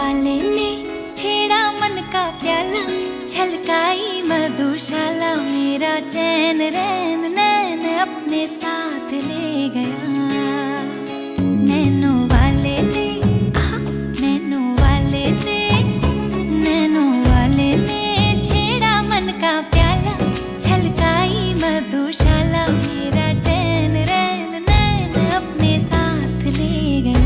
वाले ने छेड़ा मन का प्याला, छलकाई मधुशाला, मेरा चैन रैन नैन अपने साथ ले गया। नैनो वाले ने, नैनो वाले ने, नैनो वाले ने छेड़ा मन का प्याला, छलकाई मधुशाला, मेरा चैन रैन नैन अपने साथ ले गया।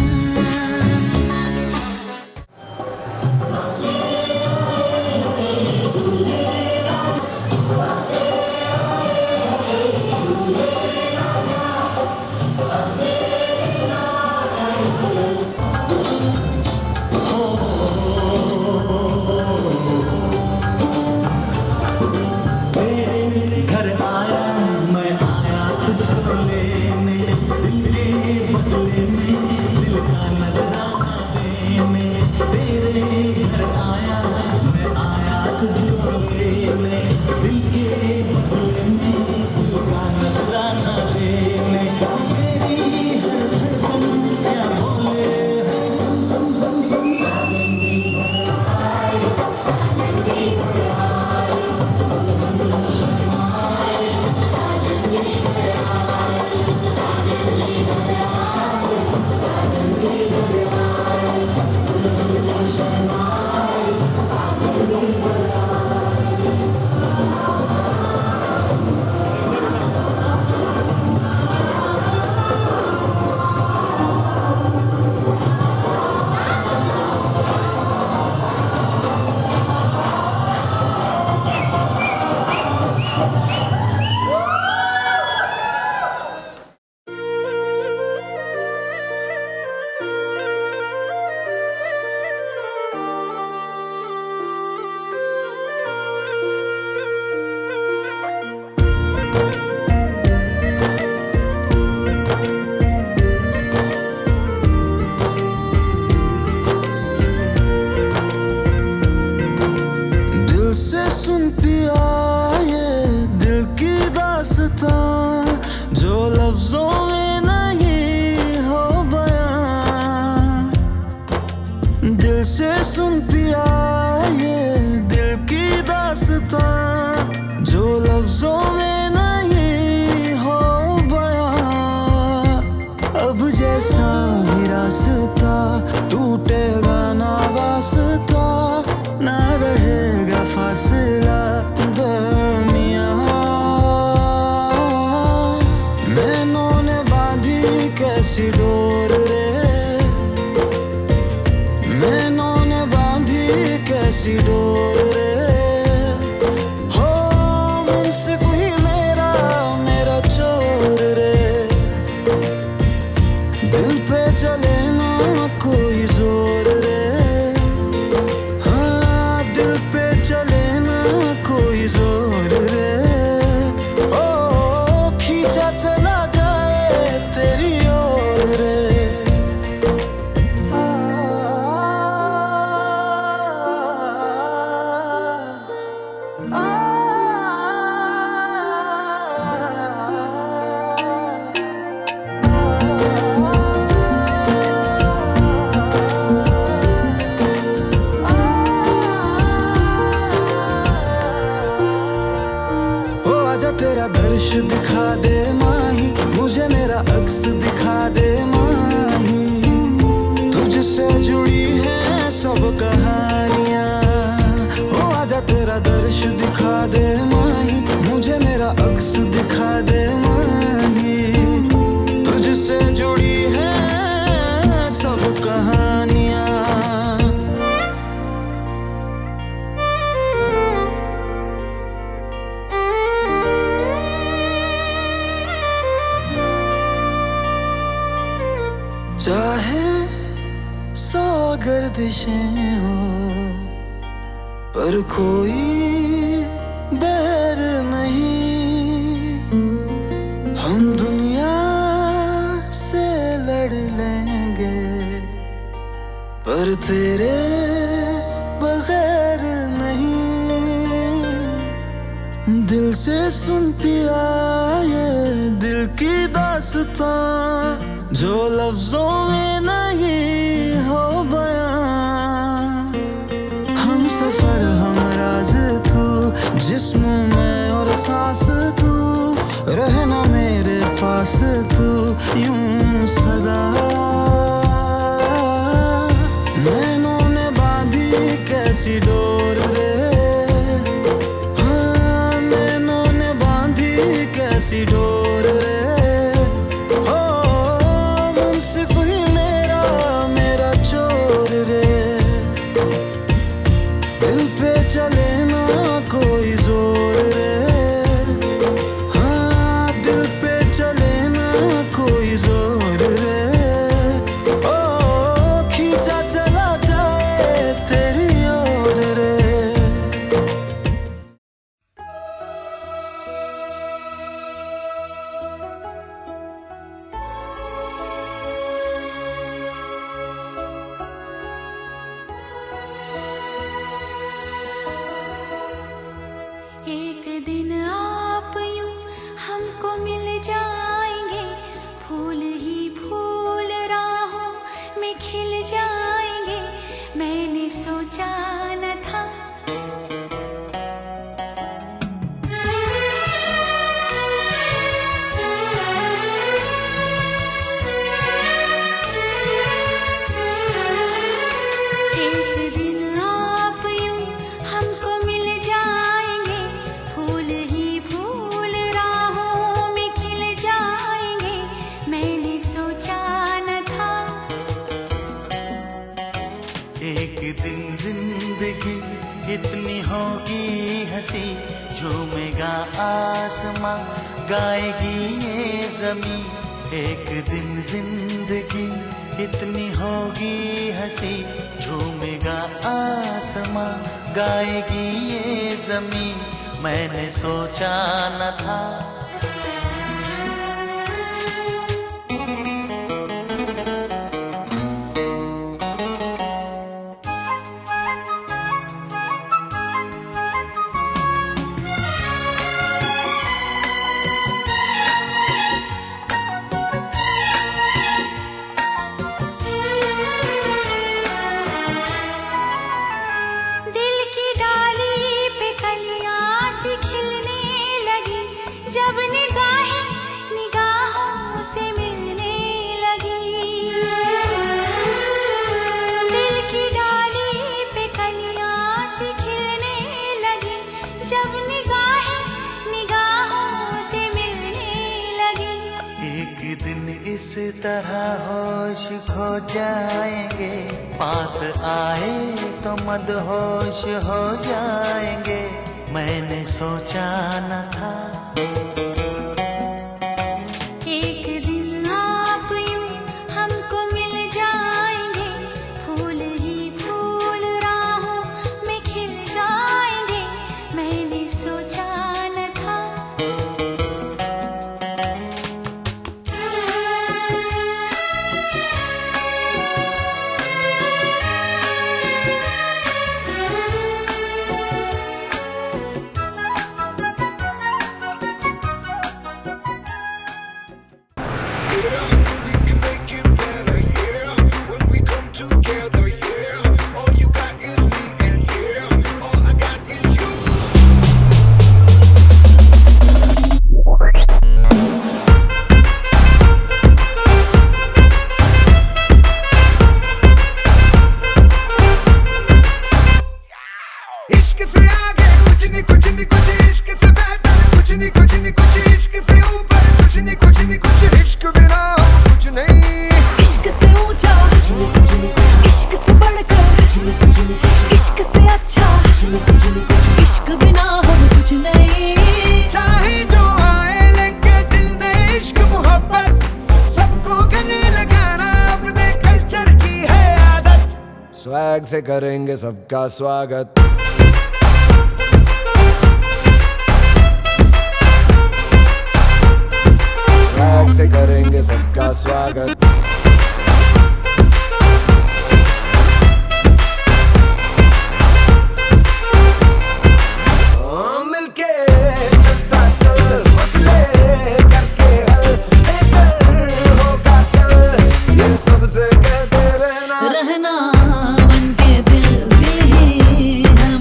सुन पिया ये दिल की दास्तां, जो लफ्जों में नहीं हो बयां। दिल से सुन पिया ये दिल की दास्तां, जो लफ्जों में नहीं हो बयां। अब जैसा ही रास्ता टूटेगा ना वास्ता, ना रहेगा फासला दरमियां। नैनों ने बांधी कैसी डोर रे, नैनों ने बांधी कैसी डोर रे। हो मुंसिफ ही मेरा मेरा चोर रे, दिल पे चले ना कोई जोर रे। जोर रे ओ खींचा चला जाए तेरी ओर रे। आजा तेरा दर्श दिखा दे माही, मुझे मेरा अक्स दिखा दे माही। तुझसे जुड़ी है सब कहानियां, ओ आजा तेरा दर्श दिखा दे माही, मुझे मेरा अक्स दिखा दे माही। तुझसे जुड़ी है सब कहानियां। चाहे सौ गर्दिशें हो, पर कोई बैर नहीं। हम दुनिया से लड़ लेंगे, पर तेरे बगैर नहीं। दिल से सुन पिया ये दिल की दास्तां, जो लफ्जों में नहीं हो बयां। सफर हम राज तू, जिस्म में और सांस तू, रहना मेरे पास तू यूं सदा। नैनों ने बांधी कैसी डोर रे, हाँ नैनों ने बांधी कैसी डोर रे, हो मुंसिफ ही मेरा चोर रे। दिल पे चले ना कोई जोर रे, हाँ दिल पे चले ना कोई जोर रे, ओ खींचा चला जाए तेरी ओर रे। एक दिन आप यूं हमको मिल जाएंगे, फूल ही फूल राहों में खिल जाएंगे, मैंने सोचा न था। एक दिन आप यूं हमको मिल जाएंगे, फूल ही फूल राहों में खिल जाएंगे, मैंने सोचा न था। एक दिन जिंदगी इतनी होगी हंसी, झूमेगा आसमां गाएगी ये जमी। एक दिन जिंदगी इतनी होगी हंसी, झूमेगा आसमां गाएगी ये जमी, मैंने सोचा न था। दिल की डाली पे कलियां सी खिलने लगी, जब निगाहें निगाहों से मिलने लगी। दिल की डाली पे कलियां सी खिलने लगी, जब निगाहें निगाहों से मिलने लगी। एक दिन इस तरह होश खो जाएंगे, पास आए तो मदहोश हो जाएंगे, मैंने सोचा न था। एक दिन आप यूं हमको मिल जाएंगे, फूल ही फूल राहों में खिल जाएंगे, मैंने सोचा न था। इश्क से आगे कुछ नहीं कुछ, इश्क से बेहतर कुछ नहीं कुछ, इश्क से ऊपर कुछ नहीं कुछ, इश्क बिना हम कुछ नहीं। इश्क से ऊंचा कुछ नहीं, इश्क से बढ़कर कुछ नहीं, इश्क से अच्छा कुछ नहीं, इश्क बिना हम कुछ नहीं। चाहे जो आए लेके दिल में इश्क मोहब्बत, सबको गले लगाना अपने कल्चर की है आदत। स्वैग से करेंगे सबका स्वागत, स्वैग से करेंगे सबका स्वागत। मिलके चलता चल, मसले करके हल, बेहतर होगा कल, ये सबसे कहते रहना। रहना बनके दिल, दिल ही है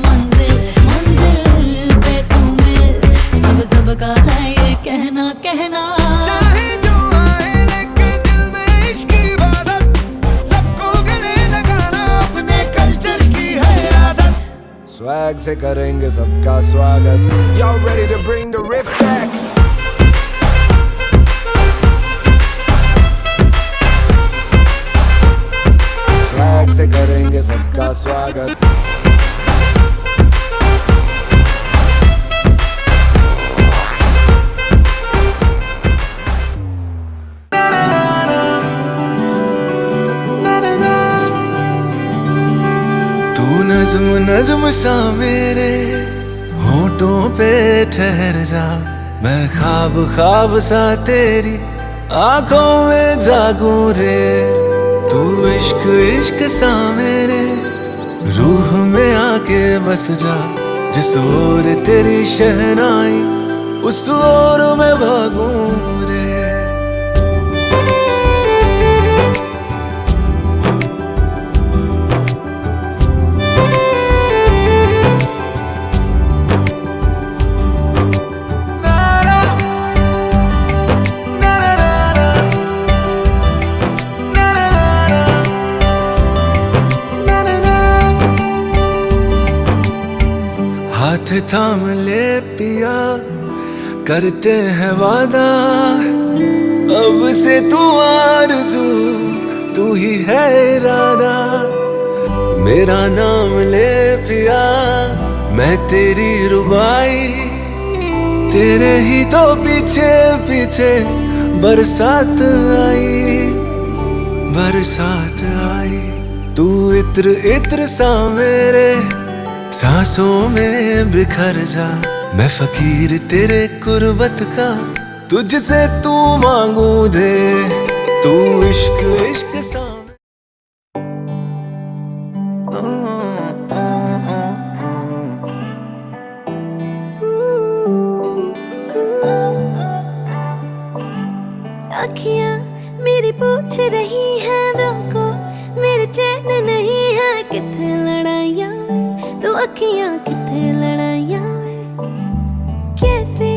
स्वैग से करेंगे सबका स्वागत. Y'all ready to bring the riff back? Swag से करेंगे सबका स्वागत. नज़्म नज़्म सा मेरे होठों पे ठहर जा. मैं ख्वाब ख्वाब सा तेरी आंखों में जागूं रे. तू इश्क इश्क सा मेरे रूह में आके बस जा. जिस ओर तेरी शहनाई उस ओर मैं भागूं रे. हाथ थाम ले पिया करते हैं वादा. अब से तू आरज़ू तू ही है इरादा. मेरा नाम ले पिया मैं तेरी रुबाई. तेरे ही तो पीछे पीछे बरसात आई बरसात आई. तू इत्र इत्र सा मेरे सांसों में बिखर जा. मैं फकीर तेरे कुर्बत का तुझसे तू मांगू दे. तू इश्क इश्क सा अखियां मेरी पूछ रही हैं दिल को मेरे चैन नहीं है. किथे लड़ाइयां तू अखियां किथे लड़ाइयां वे. कैसे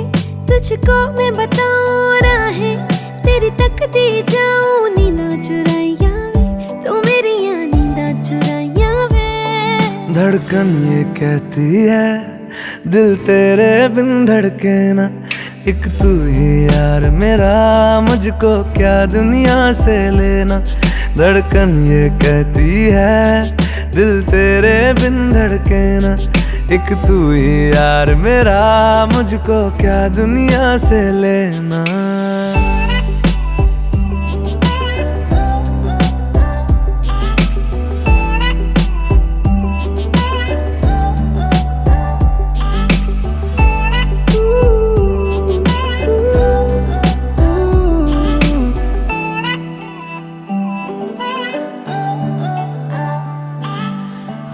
तुझको मैं बताऊं राहें तेरी तकती जाऊं. नींदा चुराइयां वे तू मेरी नींदा चुराइयां वे. धड़कन ये कहती है दिल तेरे बिन धड़के ना. एक तू ही यार मेरा मुझको क्या दुनिया से लेना. धड़कन ये कहती है दिल तेरे बिन धड़के ना. एक तू ही यार मेरा मुझको क्या दुनिया से लेना.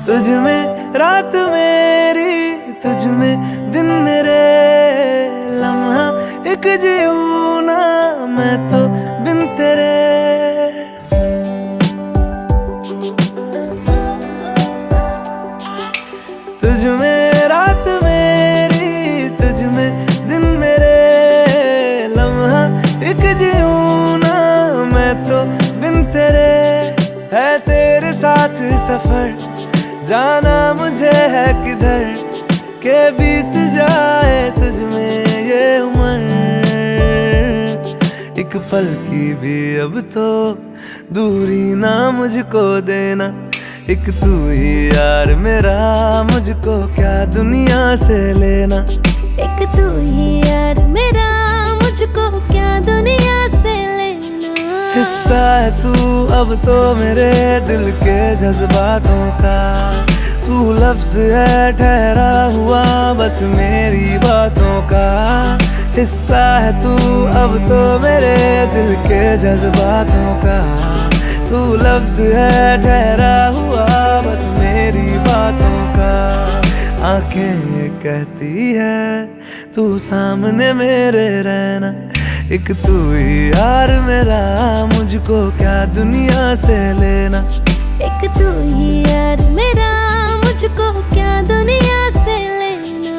तुझ में रात मेरी तुझ में दिन मेरे. लम्हा एक जीऊं ना मैं तो बिन तेरे. तुझ में रात मेरी तुझ में दिन मेरे. लम्हा एक जीऊं ना मैं तो बिन तेरे. है तेरे साथ सफर जाना मुझे है किधर के बीत जाए तुझ में ये उम्र. एक पल की भी अब तो दूरी ना मुझको देना. एक तू ही यार मेरा मुझको क्या दुनिया से लेना. एक तू ही यार मेरा मुझको क्या दुनिया से लेना. हिस्सा है तू अब तो मेरे दिल के जज्बातों का. तू लफ्ज है ठहरा हुआ बस मेरी बातों का. हिस्सा है तू अब तो मेरे दिल के जज्बातों का. तू लफ्ज है ठहरा हुआ बस मेरी बातों का. आंखें ये कहती है तू सामने मेरे रहना. एक तू ही यार मेरा मुझको क्या दुनिया से लेना. एक तू ही यार मेरा मुझको क्या दुनिया से लेना.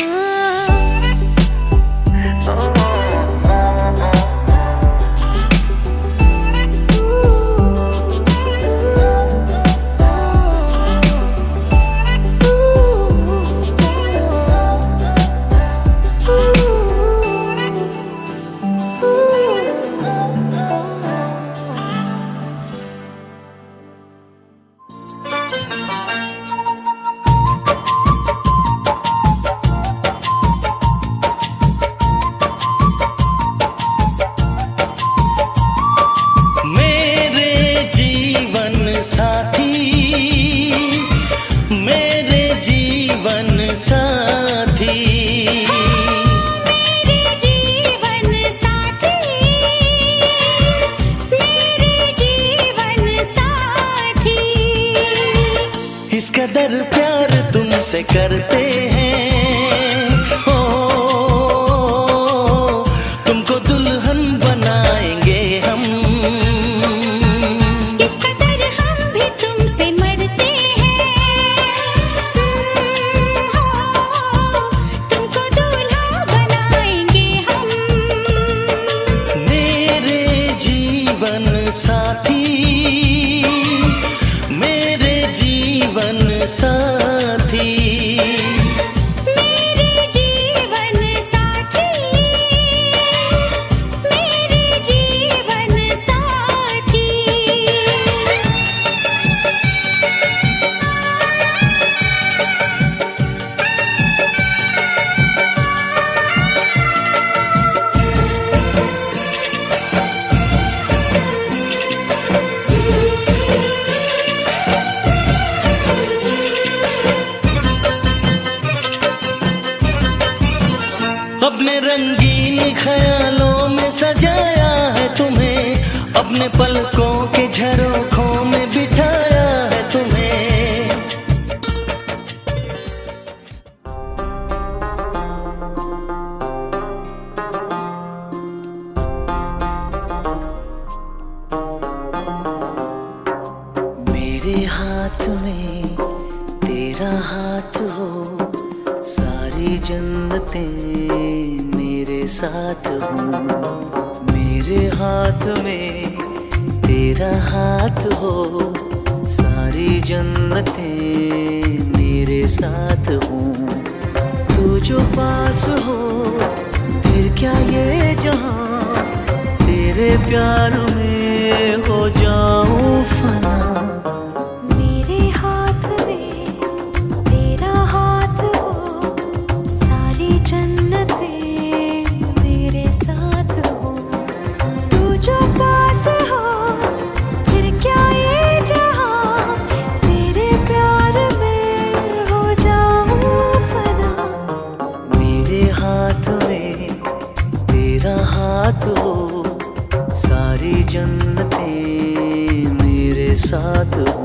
कदर प्यार तुमसे करते हैं, ओ तुमको दुल्हन बनाएंगे हम। इस कदर हम भी तुमसे मरते हैं, तुमको दूल्हा बनाएंगे हम। मेरे जीवन साथी, मेरे जीवन साथी, मेरे जीवन साथी, मेरे जीवन साथी। अपने रंगीन ख्यालों में सजाया है तुम्हें, अपने पलकों के झरोखों में बिठाया है तुम्हें। मेरे हाथ में तेरा हाथ हो, सारी जन्नतें मेरे साथ हो। मेरे हाथ में तेरा हाथ हो, सारी जन्नतें मेरे साथ हो। तू जो पास हो फिर क्या ये जहां, तेरे प्यार में हो जाऊं फना। मेरे हाथ में तेरा हाथ हो, सारी जन्नतें मेरे साथ हो। तू जो पास हो फिर क्या ये जहां, तेरे प्यार में हो जाऊं फना। मेरे हाथ में तेरा हाथ हो, सारी जन्नतें मेरे साथ हो।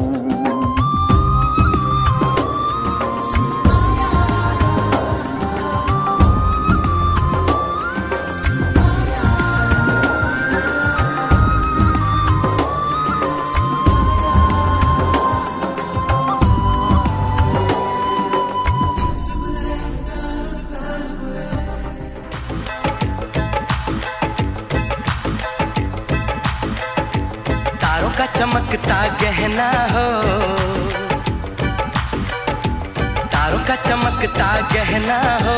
तारों का चमकता गहना हो, तारों का चमकता गहना हो।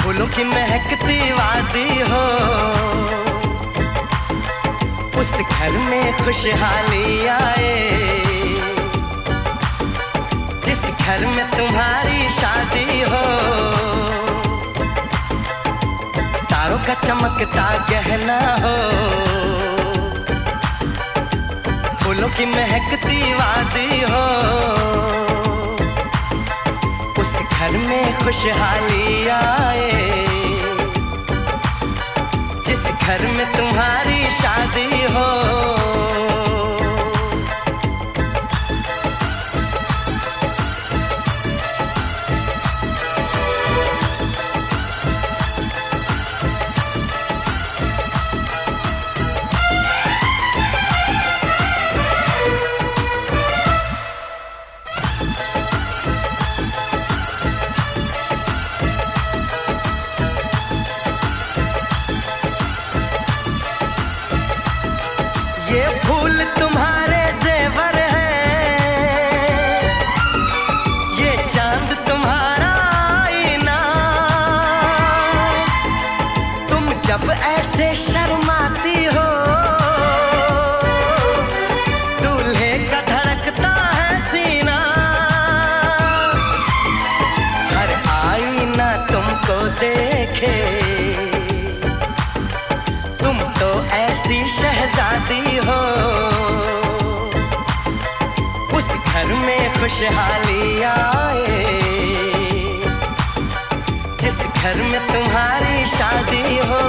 फूलों की महकती वादी हो, उस घर में खुशहाली आए, जिस घर में तुम्हारी शादी हो। तारों का चमकता गहना हो, फूलों की महकती वादी हो, उस घर में खुशहाली आए, जिस घर में तुम्हारी शादी हो। ये फूल तुम्हारे जेवर हैं, ये चांद तुम्हारा आईना। तुम जब ऐसे शर्माती हो, दूल्हे का धड़कता है सीना। हर आईना तुमको देखे, तुम तो ऐसी शहजादी हो। उस घर में खुशहाली आए, जिस घर में तुम्हारी शादी हो।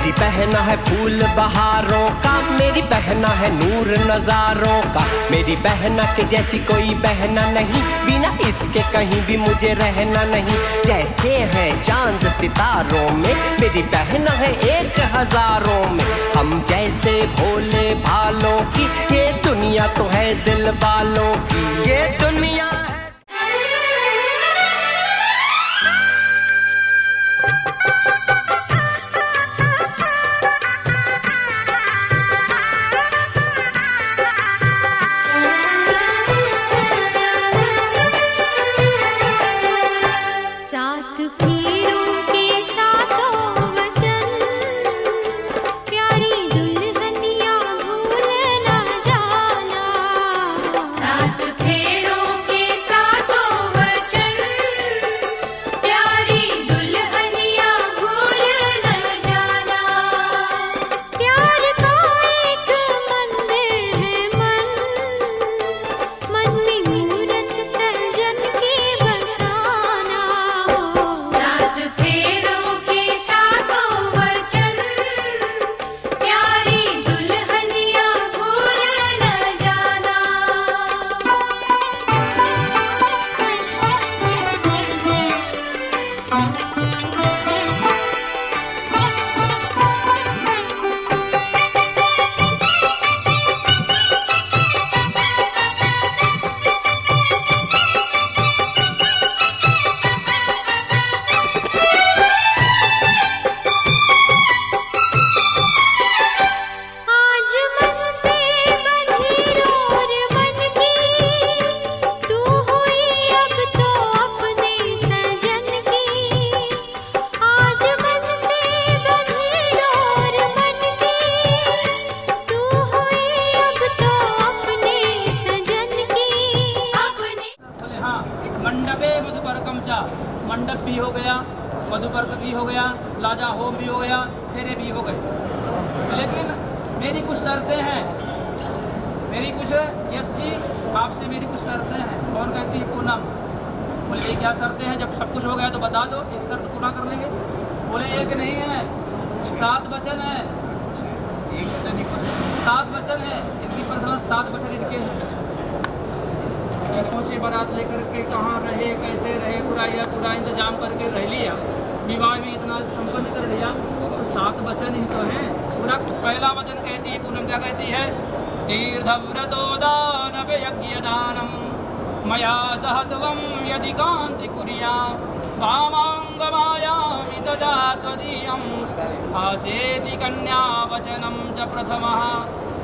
मेरी बहना है फूल बहारों का, मेरी बहना है नूर नजारों का, मेरी बहना के जैसी कोई बहना नहीं, बिना इसके कहीं भी मुझे रहना नहीं। जैसे है चांद सितारों में, मेरी बहना है 1000 में, हम जैसे भोले भालों की ये दुनिया तो है दिल वालों की, ये दुनिया है। सात फेरों के सातों वचन, प्यारी दुल्हनिया भूल न जाना। सात फेरों के सातों वचन, प्यारी दुल्हनिया भूल न जाना। प्यार का एक मंदिर है मन, मन में मूरत सजन की बसाना। सात फेरों के सातों वचन, प्यारी दुल्हनिया भूल न जाना। आज मन से बंधी डोर मन की, तू हुई अब तो अपने सजन की। आज मन से बंधी डोर मन की, तू हुई अब तो अपने सजन की। अपने बोले हाँ, मंडपे मधुपर्कम चा, मंडप भी हो गया, मधुपर्क भी हो गया, लाजा होम भी हो गया, फेरे भी हो गए। लेकिन मेरी कुछ शर्तें हैं, मेरी कुछ, यस जी आपसे मेरी कुछ शर्तें हैं। कौन कहती है? पूनम। बोले ये क्या शर्तें हैं? जब सब कुछ हो गया तो बता दो, एक शर्त पूरा कर लेंगे। बोले एक नहीं है, 7 वचन है, 7 वचन है इनकी पर्सनल, 7 वचन इनके हैं। पहुँचे बारात लेकर के, कहाँ रहे, कैसे रहे, पूरा इंतजाम करके रह लिया, विवाह भी इतना संपन्न कर लिया, तो 7 वचन ही तो हैं। पूरा पहला वचन कहती है पूनम, क्या कहती है? तीर्थव्रतो दानव यज्ञ दानम, मया सह त्वं यदि कांति कुर्या, वामांगमायामि तदा त्वदीयं, आसेति कन्या वचनम च प्रथमः।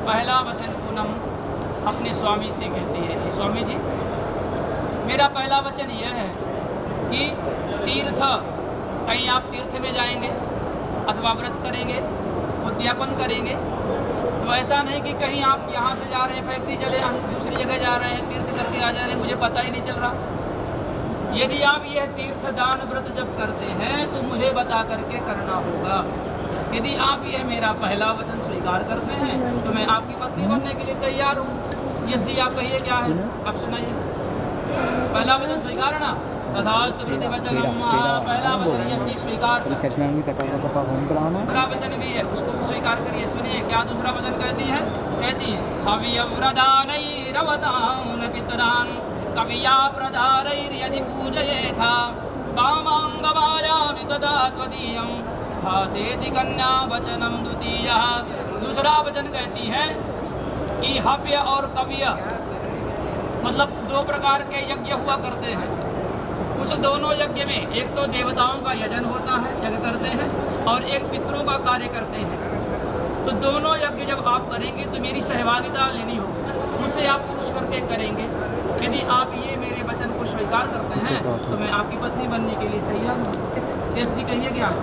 पहला वचन पूनम अपने स्वामी से कहती है, स्वामी जी मेरा पहला वचन यह है कि तीर्थ, कहीं आप तीर्थ में जाएंगे अथवा व्रत करेंगे, उद्यापन करेंगे, तो ऐसा नहीं कि कहीं आप यहाँ से जा रहे हैं फैक्ट्री चले, दूसरी जगह जा रहे हैं, तीर्थ करके आ जा रहे हैं, मुझे पता ही नहीं चल रहा। यदि आप यह तीर्थ दान व्रत जब करते हैं तो मुझे बता करके करना होगा। यदि आप यह मेरा पहला वचन स्वीकार करते हैं तो मैं आपकी पत्नी बनने के लिए तैयार हूँ। यस जी आप कहिए क्या है, आप सुनाइए। पहला वचन स्वीकार ना, तथास्तु प्रतिवचनम। पहला वचन यस जी स्वीकार। दूसरा वचन भी है, उसको भी स्वीकार करिए। सुनिए क्या दूसरा वचन कहती है? कहती है हवियव्रदानैरवदान पितरान, कविया प्रदारैर्यदि पूजयेथा, वामांगमायामि तदा त्वदीयं, भासेति कन्या वचनम द्वितीयः। दूसरा वचन कहती है कि हव्य और कव्य, मतलब 2 प्रकार के यज्ञ हुआ करते हैं। उस दोनों यज्ञ में एक तो देवताओं का यजन होता है, यज्ञ करते हैं, और एक पितरों का कार्य करते हैं। तो दोनों यज्ञ जब आप करेंगे तो मेरी सहभागिता लेनी होगी, मुझसे आप पूछ करके करेंगे। यदि आप ये मेरे वचन को स्वीकार करते हैं तो मैं आपकी पत्नी बनने के लिए तैयार हूँ। यस जी कहिए क्या है?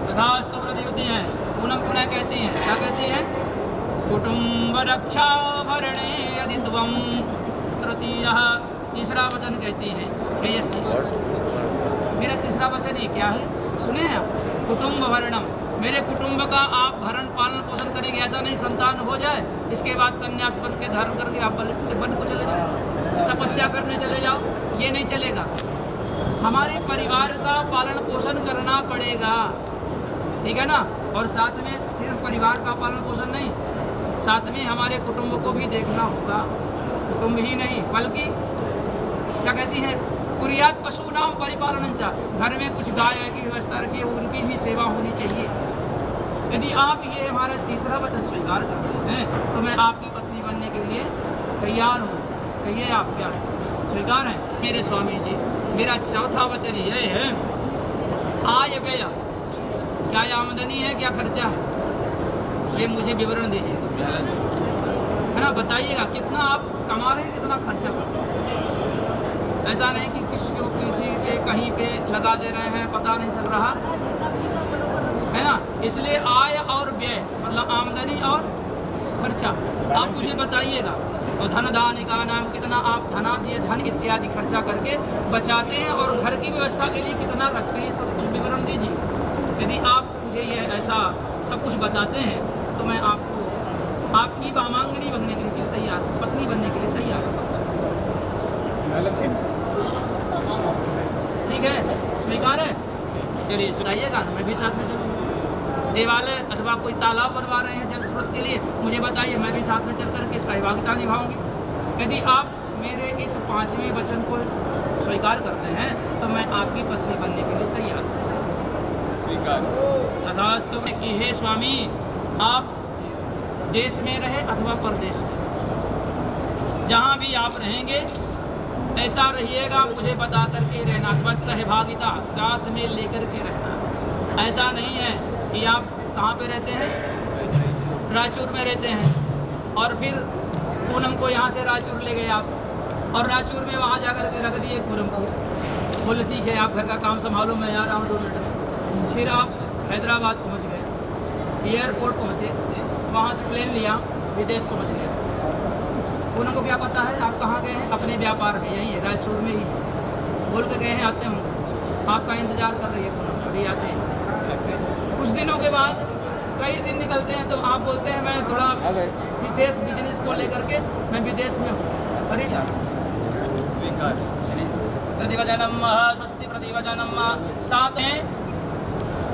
तथास्तु प्रतिवती हैं। पूनम पुनः कहती हैं, क्या कहती हैं? कुटुंब रक्षा भरणे यदि त्वं तृतीयः। तीसरा वचन कहती हैं, यस जी मेरा तीसरा वचन ये क्या है? सुने हैं आप? कुटुंब भरणम, मेरे कुटुंब का आप भरण पालन पोषण करेंगे। ऐसा नहीं संतान हो जाए इसके बाद संन्यास बन के धारण करके आप वन को चले जाओ, तपस्या करने चले जाओ, ये नहीं चलेगा। हमारे परिवार का पालन पोषण करना पड़ेगा। ठीक है ना। और साथ में सिर्फ परिवार का पालन पोषण नहीं, साथ में हमारे कुटुंब को भी देखना होगा। कुटुंब ही नहीं बल्कि क्या कहती है, कुरियात पशु नाम परिपालन चा, घर में कुछ गाय की व्यवस्था रखिए, उनकी भी सेवा होनी चाहिए। यदि आप ये हमारा तीसरा वचन स्वीकार करते हैं तो मैं आपकी पत्नी बनने के लिए तैयार हूँ। कहिए आप क्या स्वीकार हैं मेरे स्वामी जी। मेरा चौथा वचन ये है, आय व्यय, क्या आमदनी है क्या खर्चा है, ये मुझे विवरण दीजिएगा, है ना। बताइएगा कितना आप कमा रहे हैं, कितना खर्चा कर रहे हैं। ऐसा नहीं कि किसी के कहीं पे लगा दे रहे हैं, पता नहीं चल रहा, है ना। इसलिए आय और व्यय मतलब आमदनी और खर्चा आप मुझे बताइएगा। और धन दान का नाम, कितना आप धन इत्यादि खर्चा करके बचाते हैं और घर की व्यवस्था के लिए कितना रखते हैं, सब कुछ विवरण दीजिए। यदि आप मुझे ये ऐसा सब कुछ बताते हैं तो मैं आपको आपकी वामांगनी बनने के लिए तैयार, पत्नी बनने के लिए तैयार हूँ। ठीक है, स्वीकार है। चलिए सुनाइएगा, मैं भी साथ में चलूँगा। देवालय अथवा कोई तालाब बनवा रहे हैं जल स्रोत के लिए, मुझे बताइए, मैं भी साथ में चल करके सहभागिता निभाऊंगी। यदि आप मेरे इस 5वें वचन को स्वीकार करते हैं तो मैं आपकी पत्नी बनने के लिए तैयार हूँ। स्वीकार। तथास्तु कि हे स्वामी, आप देश में रहे अथवा परदेश में, जहाँ भी आप रहेंगे ऐसा रहिएगा, मुझे बता करके रहना, अथवा सहभागिता साथ में लेकर के रहना। ऐसा नहीं है कि आप कहाँ पे रहते हैं, रायचूर में रहते हैं, और फिर पूनम को यहाँ से रायचूर ले गए आप, और रायचूर में वहाँ जा कर के रख दिए पूनम को, बोले ठीक है आप घर का काम संभालो, मैं आ रहा हूँ 2 मिनट में। फिर आप हैदराबाद पहुँच गए, एयरपोर्ट पहुँचे, वहाँ से प्लेन लिया, विदेश पहुँच गए। पूनम को क्या पता है आप कहाँ गए हैं, अपने व्यापार में, यहीं है रायचूर में ही बोल के गए हैं, आते होंगे, आपका इंतज़ार कर रही है पूनम, कभी आते हैं। कुछ दिनों के बाद कई दिन निकलते हैं तो आप बोलते हैं मैं थोड़ा विशेष बिजनेस को लेकर के मैं विदेश में हूँ, अरे क्या स्वीकार। प्रतिवचनम स्वस्ति प्रतिवचनम। साथ हैं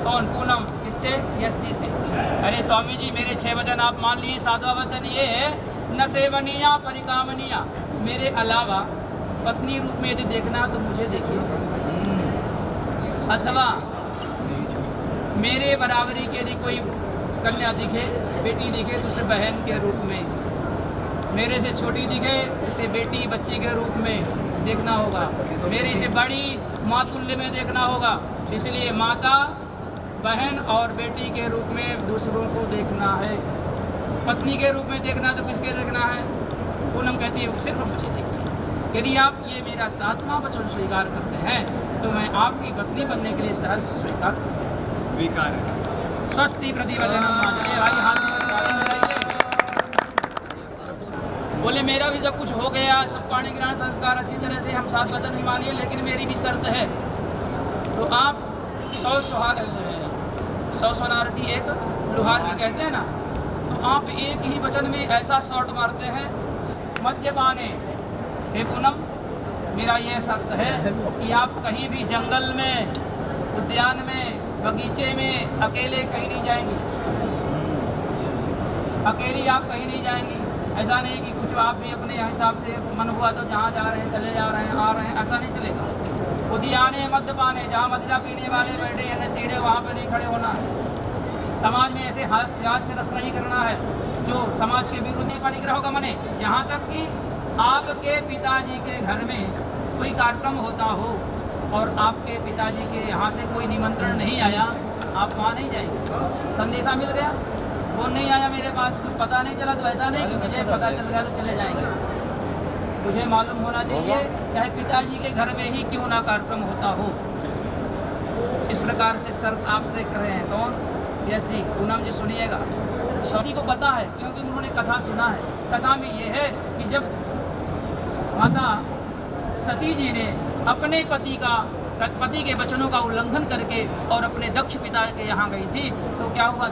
कौन, पूनम, किससे, यशी से। अरे स्वामी जी मेरे 6 वचन आप मान लिए, 7वां वचन ये है, न सेवनिया परिकामनिया, मेरे अलावा पत्नी रूप में यदि देखना तो मुझे देखिए, अथवा मेरे बराबरी के यदि कोई कन्या दिखे, बेटी दिखे तो उसे बहन के रूप में, मेरे से छोटी दिखे उसे बेटी बच्ची के रूप में देखना होगा, मेरी से बड़ी मातुल्य में देखना होगा। इसलिए माता, बहन और बेटी के रूप में दूसरों को देखना है। पत्नी के रूप में देखना तो किसके देखना है, पूनम कहती है सिर्फ मुझे देखिए। यदि आप ये मेरा 7वां वचन स्वीकार करते हैं तो मैं आपकी पत्नी बनने के लिए सहर्ष स्वीकार करता हूं। स्वीकार है। स्वस्ति प्रतिवचनम। चलिए भाई हाथ बोले मेरा भी सब कुछ हो गया, सब पाणी ग्रहण संस्कार अच्छी तरह से हम 7 वचन ही मानिए, लेकिन मेरी भी शर्त है। तो आप 100 सोनार की एक लुहार की कहते हैं ना, तो आप एक ही वचन में ऐसा शॉट मारते हैं, मद्यपाने। हे पूनम, मेरा ये शर्त है कि आप कहीं भी जंगल में, उद्यान में, बगीचे में अकेले कहीं नहीं जाएंगी, अकेली आप कहीं नहीं जाएंगी। ऐसा नहीं कि कुछ आप भी अपने हिसाब से मन हुआ तो जहाँ जा रहे हैं चले जा रहे हैं, आ रहे हैं, ऐसा नहीं चलेगा। उद्याने मद्यपाने, जहाँ मदिरा पीने वाले बैठे हैं नशेड़े, वहाँ पर नहीं खड़े होना है। समाज में ऐसे हास्य रस नहीं करना है जो समाज के विरुद्ध परिग्रह का मने। यहाँ तक कि आपके पिताजी के घर में कोई कार्यक्रम होता हो और आपके पिताजी के यहाँ से कोई निमंत्रण नहीं आया, आप वहाँ नहीं जाएंगे। संदेशा मिल गया, वो नहीं आया मेरे पास, कुछ पता नहीं चला, तो ऐसा नहीं कि मुझे पता चल गया तो चले जाएंगे। मुझे मालूम होना चाहिए, चाहे पिताजी के घर में ही क्यों ना कार्यक्रम होता हो। इस प्रकार से सर आपसे कर रहे हैं कौन, यशी पूनम जी सुनिएगा। सभी को पता है क्योंकि उन्होंने कथा सुना है। कथा में ये है कि जब माता सती जी ने अपने पति के वचनों का उल्लंघन करके और अपने दक्ष पिता के यहाँ गई थी, तो क्या हुआ,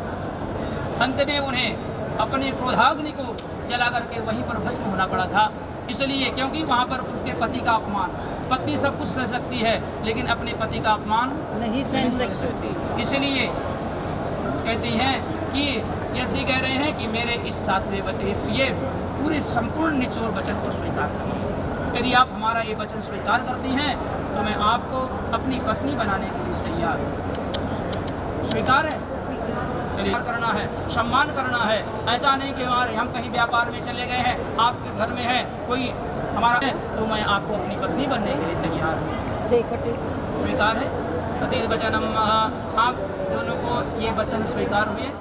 अंत में उन्हें अपने क्रोधाग्नि को जला करके वहीं पर भस्म होना पड़ा था। इसलिए क्योंकि वहाँ पर उसके पति का अपमान, पत्नी सब कुछ सह सकती है लेकिन अपने पति का अपमान नहीं सह सकती। इसलिए कहती हैं कि यसी कह रहे हैं कि मेरे इस सातवें ये पूरे संपूर्ण निचोड़ वचन को स्वीकार करें। यदि आप हमारा ये वचन स्वीकार करती हैं तो मैं आपको अपनी पत्नी बनाने के लिए तैयार हूँ। स्वीकार है? स्वीकार करना है, सम्मान करना है। ऐसा नहीं कि हमारे हम कहीं व्यापार में चले गए हैं, आपके घर में है कोई हमारा है, तो मैं आपको अपनी पत्नी बनने के लिए तैयार हूँ। स्वीकार है? पति वचनम। आप दोनों को ये वचन स्वीकार हुए?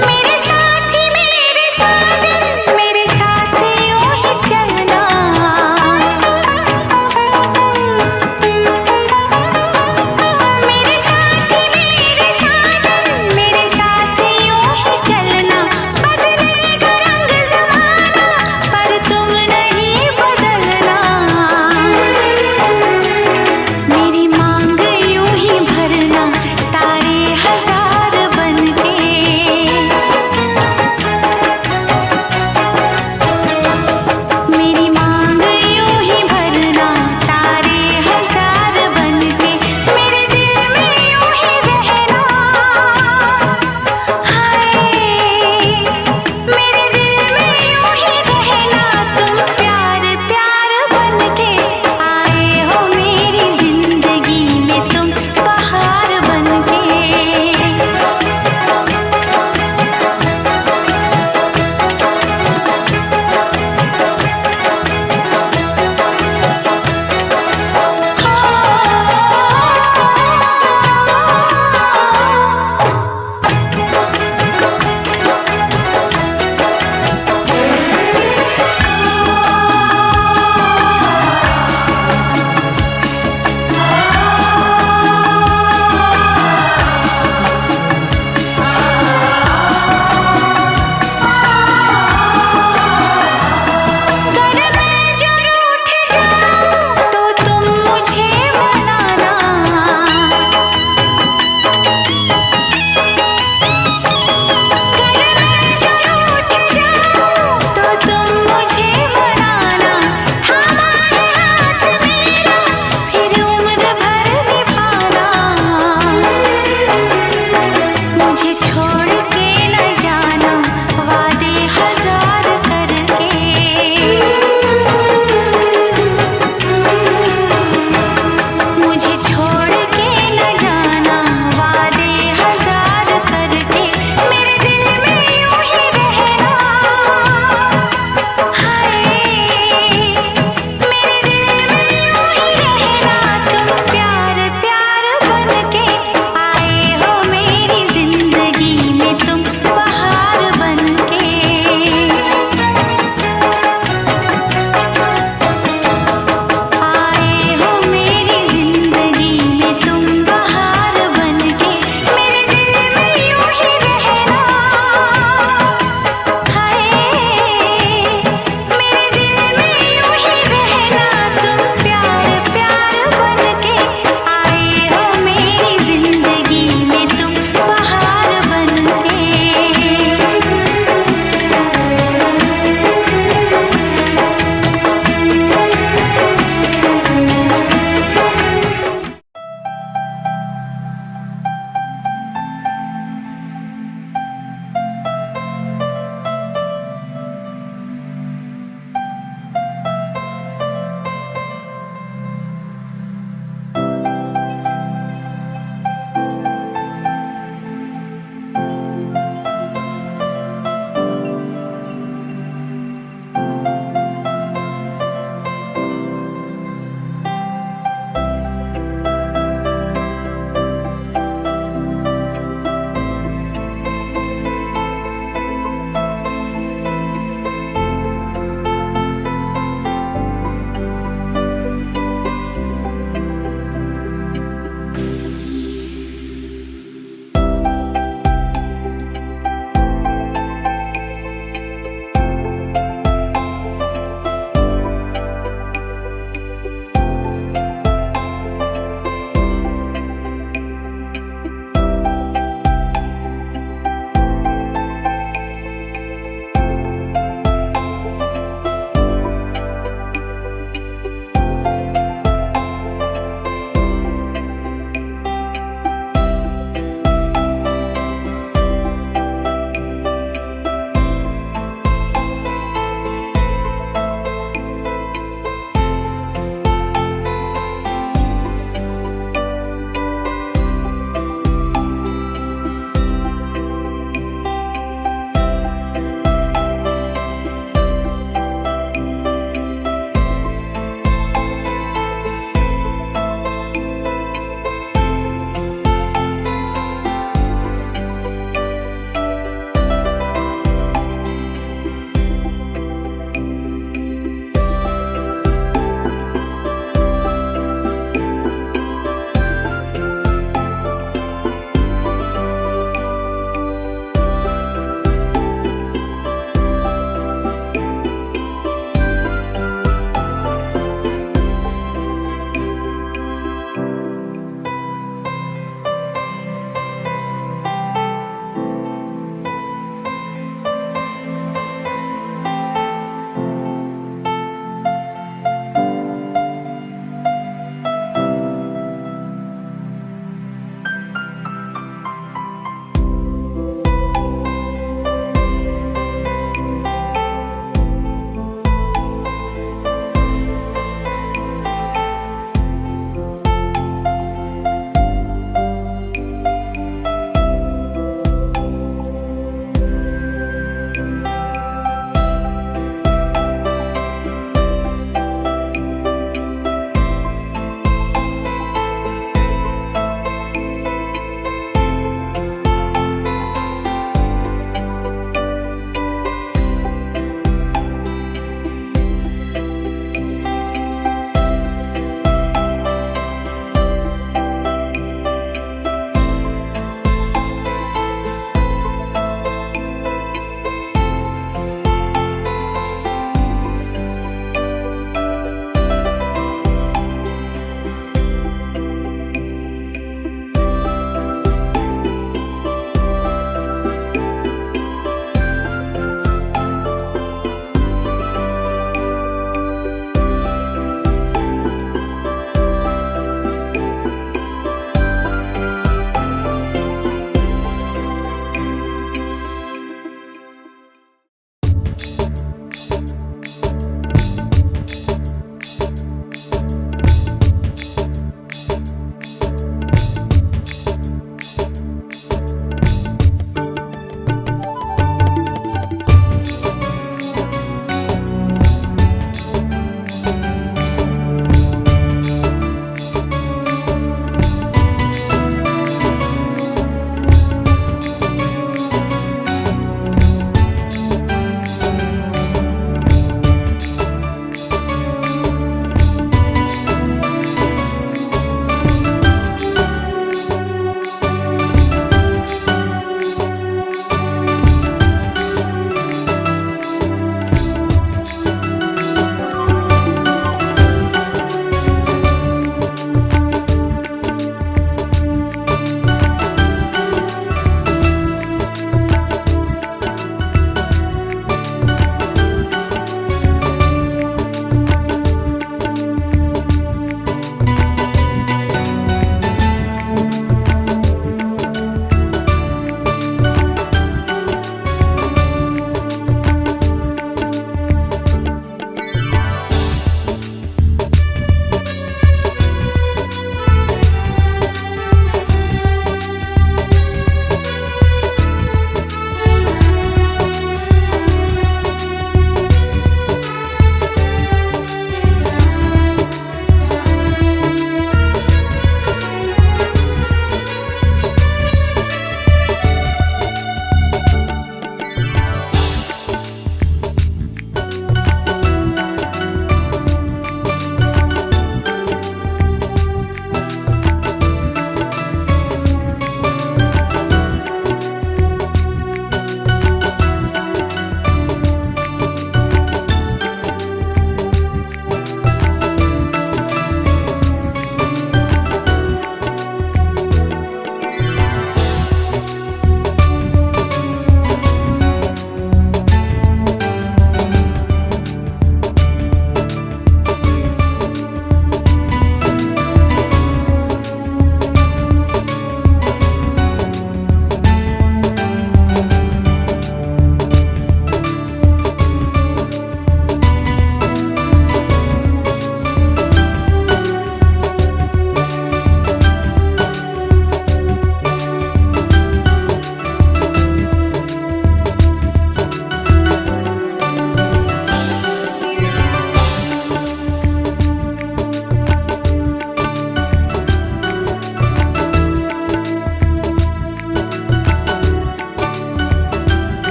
मेरे साथ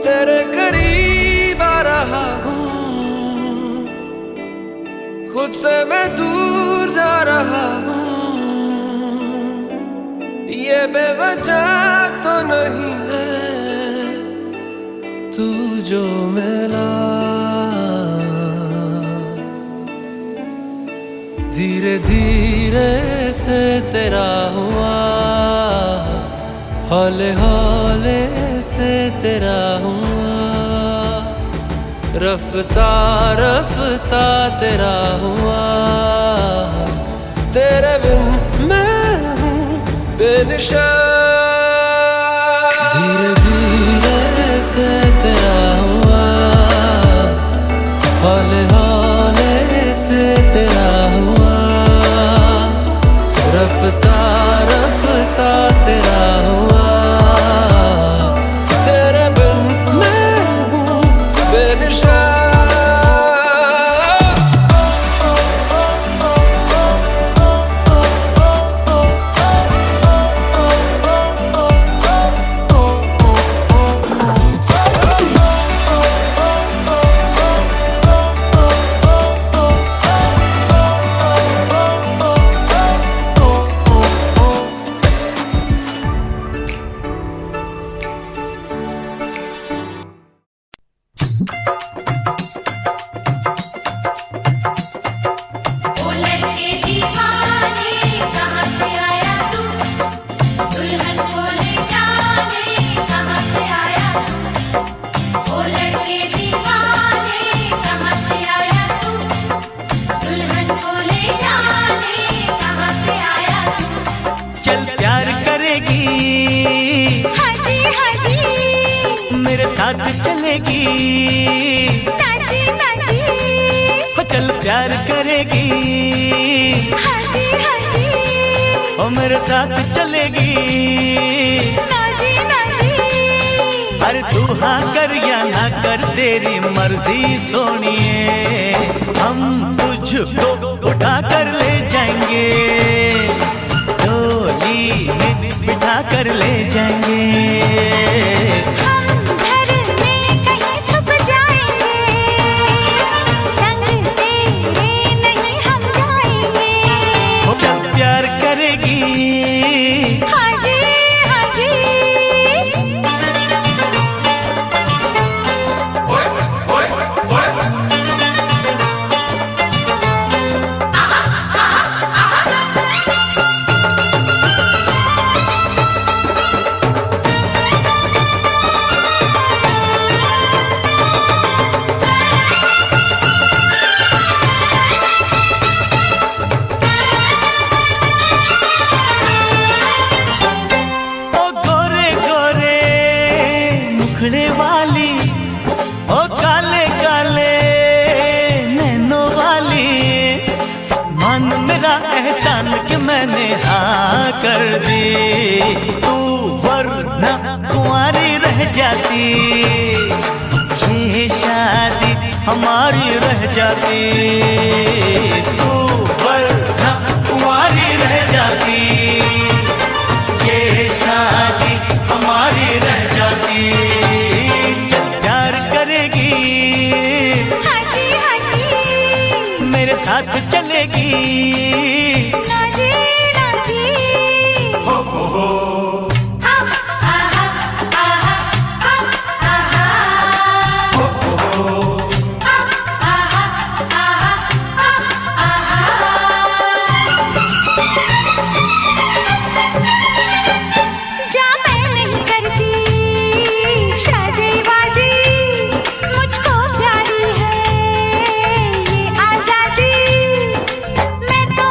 तेरे करीब आ रहा हूँ, खुद से मैं दूर जा रहा हूँ। ये बेवजह तो नहीं है तू जो मिला, धीरे धीरे से तेरा हुआ, हौले हौले से तेरा हुआ, रफ्ता रफ्ता तेरा हुआ। तेरे बिन मैं हूँ बेनिशान, धीरे धीरे से तेरा हुआ, हौले हौले से तेरा हुआ, रफ्ता रफ्ता तेरा हुआ। तेरे बिन मैं हूँ बेनिशान। चलेगी नाची नाची, हो चल प्यार करेगी, हाजी हाजी, ओ मेरे साथ चलेगी, नाची नाची। अरे तू हाँ कर या ना कर तेरी मर्जी सोनिए, हम तुझको उठा कर ले जाएंगे, डोली में बिठा कर ले जाएंगे। वाली ओ काले काले नैनों वाली, मान मेरा एहसान कि मैंने हाँ कर दी, तू वरना कुंवारी रह जाती, ये शादी हमारी रह जाती, तू वरना कुंवारी रह जाती, ये शादी हमारी रह जाती। मेरे साथ चलेगी, नाची नाची, हो हो। मैं तो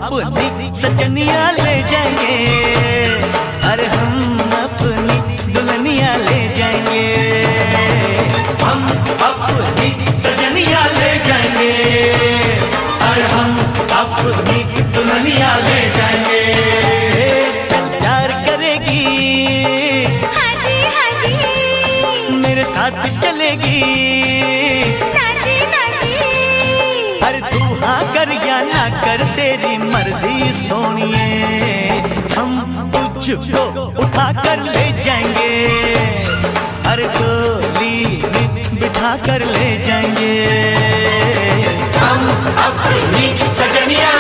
अपनी सजनिया ले जाएंगे, अरे हम अपनी दुल्हनिया ले जाएंगे, हम अपनी सजनिया ले जाएंगे, अरे हम अपनी दुल्हनिया ले जाएंगे। प्यार करेगी हाँ जी हाँ जी, मेरे साथ चलेगी, ना जी ना जी, अरे तू हाँ कर या ना कर तेरी मर्जी सोनिए, हम तुझको उठा कर ले जाएंगे, अरे डोली में बिठा कर ले जाएंगे, हम अपनी सजनिया